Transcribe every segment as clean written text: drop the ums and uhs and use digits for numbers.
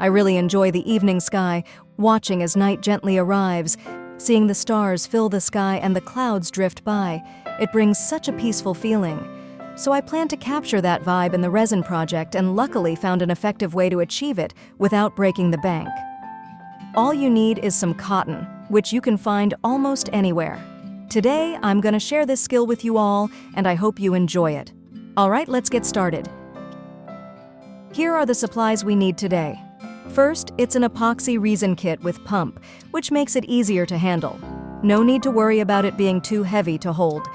I really enjoy the evening sky, watching as night gently arrives, seeing the stars fill the sky and the clouds drift by. It brings such a peaceful feeling. So I plan to capture that vibe in the resin project and luckily found an effective way to achieve it without breaking the bank. All you need is some cotton, which you can find almost anywhere. Today, I'm going to share this skill with you all, and I hope you enjoy it. Alright, let's get started. Here are the supplies we need today. First, it's an epoxy resin kit with pump, which makes it easier to handle. No need to worry about it being too heavy to hold.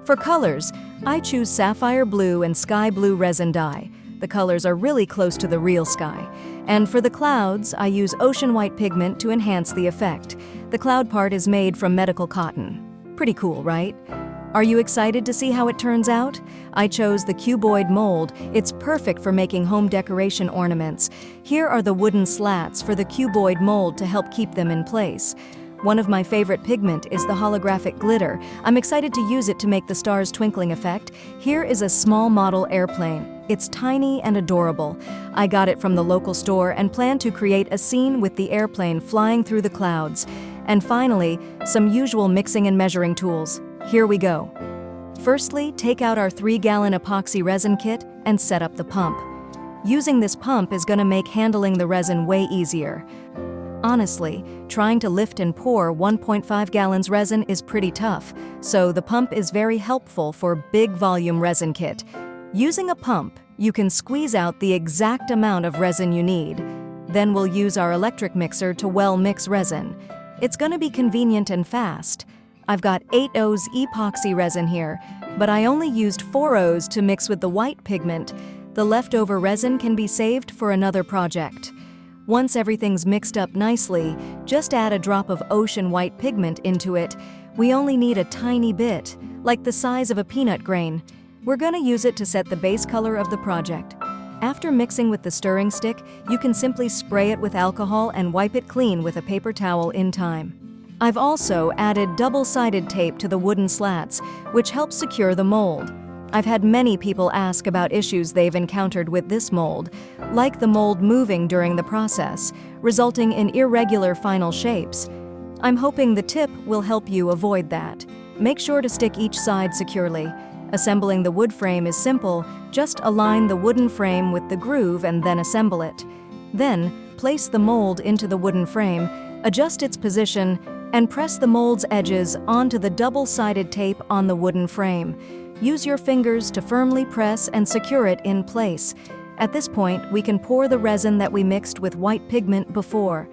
For colors, I choose sapphire blue and sky blue resin dye. The colors are really close to the real sky. And for the clouds, I use ocean white pigment to enhance the effect. The cloud part is made from medical cotton. Pretty cool, right? Are you excited to see how it turns out? I chose the cuboid mold. It's perfect for making home decoration ornaments. Here are the wooden slats for the cuboid mold to help keep them in place. One of my favorite pigment is the holographic glitter. I'm excited to use it to make the stars twinkling effect. Here is a small model airplane. It's tiny and adorable. I got it from the local store and plan to create a scene with the airplane flying through the clouds. And finally, some usual mixing and measuring tools. Here we go. Firstly, take out our 3-gallon epoxy resin kit and set up the pump. Using this pump is going to make handling the resin way easier. Honestly, trying to lift and pour 1.5 gallons resin is pretty tough, so the pump is very helpful for big volume resin kit. Using a pump, you can squeeze out the exact amount of resin you need. Then we'll use our electric mixer to well mix resin. It's going to be convenient and fast. I've got 8 O's epoxy resin here, but I only used 4 O's to mix with the white pigment. The leftover resin can be saved for another project. Once everything's mixed up nicely, just add a drop of ocean white pigment into it. We only need a tiny bit, like the size of a peanut grain. We're going to use it to set the base color of the project. After mixing with the stirring stick, you can simply spray it with alcohol and wipe it clean with a paper towel in time. I've also added double-sided tape to the wooden slats, which helps secure the mold. I've had many people ask about issues they've encountered with this mold, like the mold moving during the process, resulting in irregular final shapes. I'm hoping the tip will help you avoid that. Make sure to stick each side securely. Assembling the wood frame is simple. Just align the wooden frame with the groove and then assemble it. Then, place the mold into the wooden frame, adjust its position, and press the mold's edges onto the double-sided tape on the wooden frame. Use your fingers to firmly press and secure it in place. At this point, we can pour the resin that we mixed with white pigment before.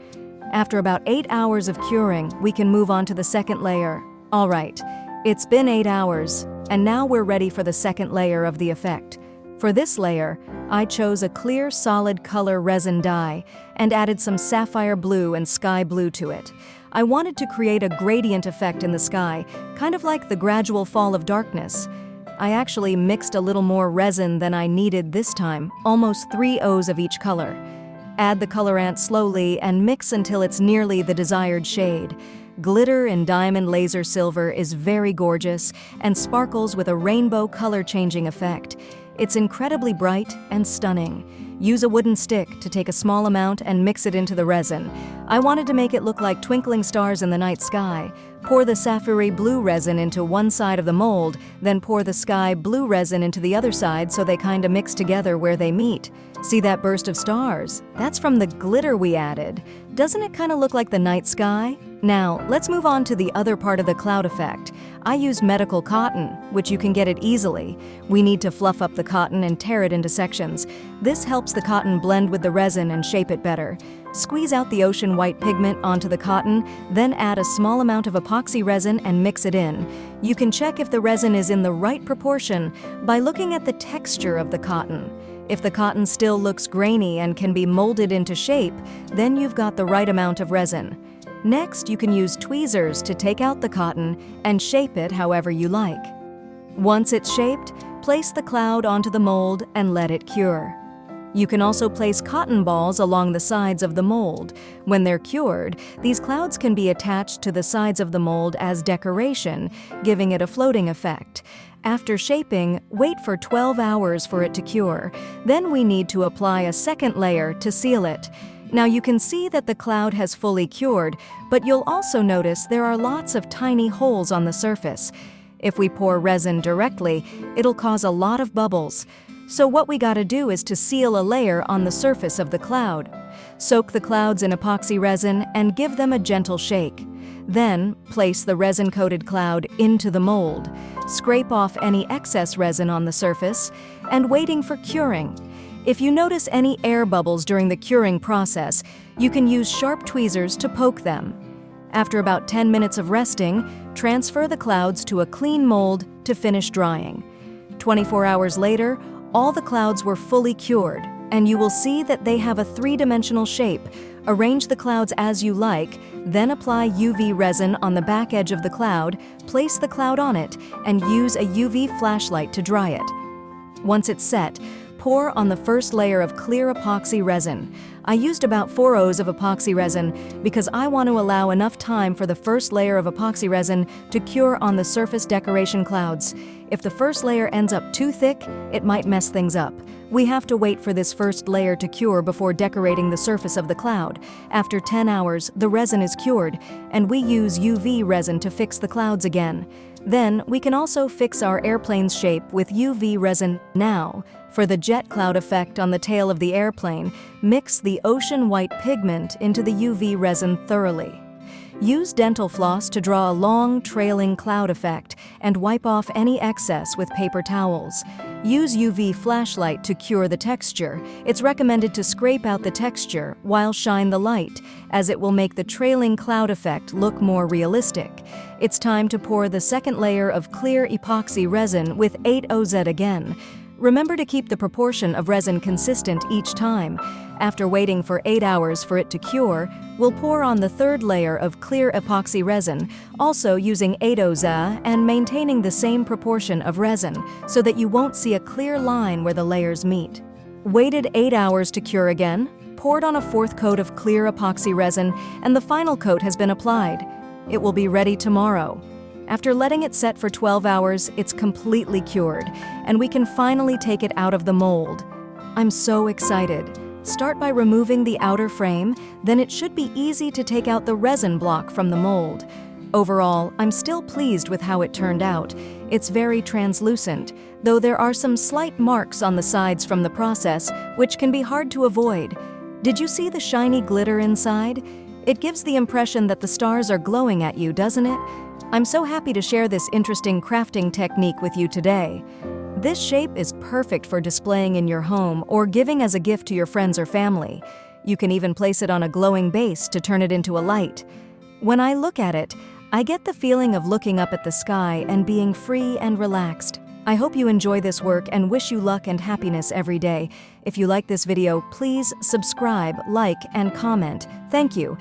After about 8 hours of curing, we can move on to the second layer. All right, it's been 8 hours, and now we're ready for the second layer of the effect. For this layer, I chose a clear solid color resin dye and added some sapphire blue and sky blue to it. I wanted to create a gradient effect in the sky, kind of like the gradual fall of darkness. I actually mixed a little more resin than I needed this time, almost 3 O's of each color. Add the colorant slowly and mix until it's nearly the desired shade. Glitter in diamond laser silver is very gorgeous and sparkles with a rainbow color-changing effect. It's incredibly bright and stunning. Use a wooden stick to take a small amount and mix it into the resin. I wanted to make it look like twinkling stars in the night sky. Pour the sapphire blue resin into one side of the mold, then pour the sky blue resin into the other side so they kinda mix together where they meet. See that burst of stars? That's from the glitter we added. Doesn't it kinda look like the night sky? Now, let's move on to the other part of the cloud effect. I used medical cotton, which you can get it easily. We need to fluff up the cotton and tear it into sections. This helps the cotton blend with the resin and shape it better. Squeeze out the ocean white pigment onto the cotton, then add a small amount of epoxy resin and mix it in. You can check if the resin is in the right proportion by looking at the texture of the cotton. If the cotton still looks grainy and can be molded into shape, then you've got the right amount of resin. Next, you can use tweezers to take out the cotton and shape it however you like. Once it's shaped, place the cloud onto the mold and let it cure. You can also place cotton balls along the sides of the mold. When they're cured, these clouds can be attached to the sides of the mold as decoration, giving it a floating effect. After shaping, wait for 12 hours for it to cure. Then we need to apply a second layer to seal it. Now you can see that the cloud has fully cured, but you'll also notice there are lots of tiny holes on the surface. If we pour resin directly, it'll cause a lot of bubbles. So what we gotta do is to seal a layer on the surface of the cloud. Soak the clouds in epoxy resin and give them a gentle shake. Then, place the resin-coated cloud into the mold. Scrape off any excess resin on the surface, and waiting for curing. If you notice any air bubbles during the curing process, you can use sharp tweezers to poke them. After about 10 minutes of resting, transfer the clouds to a clean mold to finish drying. 24 hours later, all the clouds were fully cured, and you will see that they have a three-dimensional shape. Arrange the clouds as you like, then apply UV resin on the back edge of the cloud, place the cloud on it, and use a UV flashlight to dry it. Once it's set, pour on the first layer of clear epoxy resin. I used about 4 O's of epoxy resin because I want to allow enough time for the first layer of epoxy resin to cure on the surface decoration clouds. If the first layer ends up too thick, it might mess things up. We have to wait for this first layer to cure before decorating the surface of the cloud. After 10 hours, the resin is cured, and we use UV resin to fix the clouds again. Then, we can also fix our airplane's shape with UV resin. Now, for the jet cloud effect on the tail of the airplane, mix the ocean white pigment into the UV resin thoroughly. Use dental floss to draw a long, trailing cloud effect and wipe off any excess with paper towels. Use UV flashlight to cure the texture. It's recommended to scrape out the texture while shine the light, as it will make the trailing cloud effect look more realistic. It's time to pour the second layer of clear epoxy resin with 8OZ again. Remember to keep the proportion of resin consistent each time. After waiting for 8 hours for it to cure, we'll pour on the third layer of clear epoxy resin, also using 8OZ and maintaining the same proportion of resin so that you won't see a clear line where the layers meet. Waited 8 hours to cure again, poured on a fourth coat of clear epoxy resin, and the final coat has been applied. It will be ready tomorrow. After letting it set for 12 hours, it's completely cured, and we can finally take it out of the mold. I'm so excited. Start by removing the outer frame, then it should be easy to take out the resin block from the mold. Overall, I'm still pleased with how it turned out. It's very translucent, though there are some slight marks on the sides from the process, which can be hard to avoid. Did you see the shiny glitter inside? It gives the impression that the stars are glowing at you, doesn't it? I'm so happy to share this interesting crafting technique with you today. This shape is perfect for displaying in your home or giving as a gift to your friends or family. You can even place it on a glowing base to turn it into a light. When I look at it, I get the feeling of looking up at the sky and being free and relaxed. I hope you enjoy this work and wish you luck and happiness every day. If you like this video, please subscribe, like, and comment. Thank you.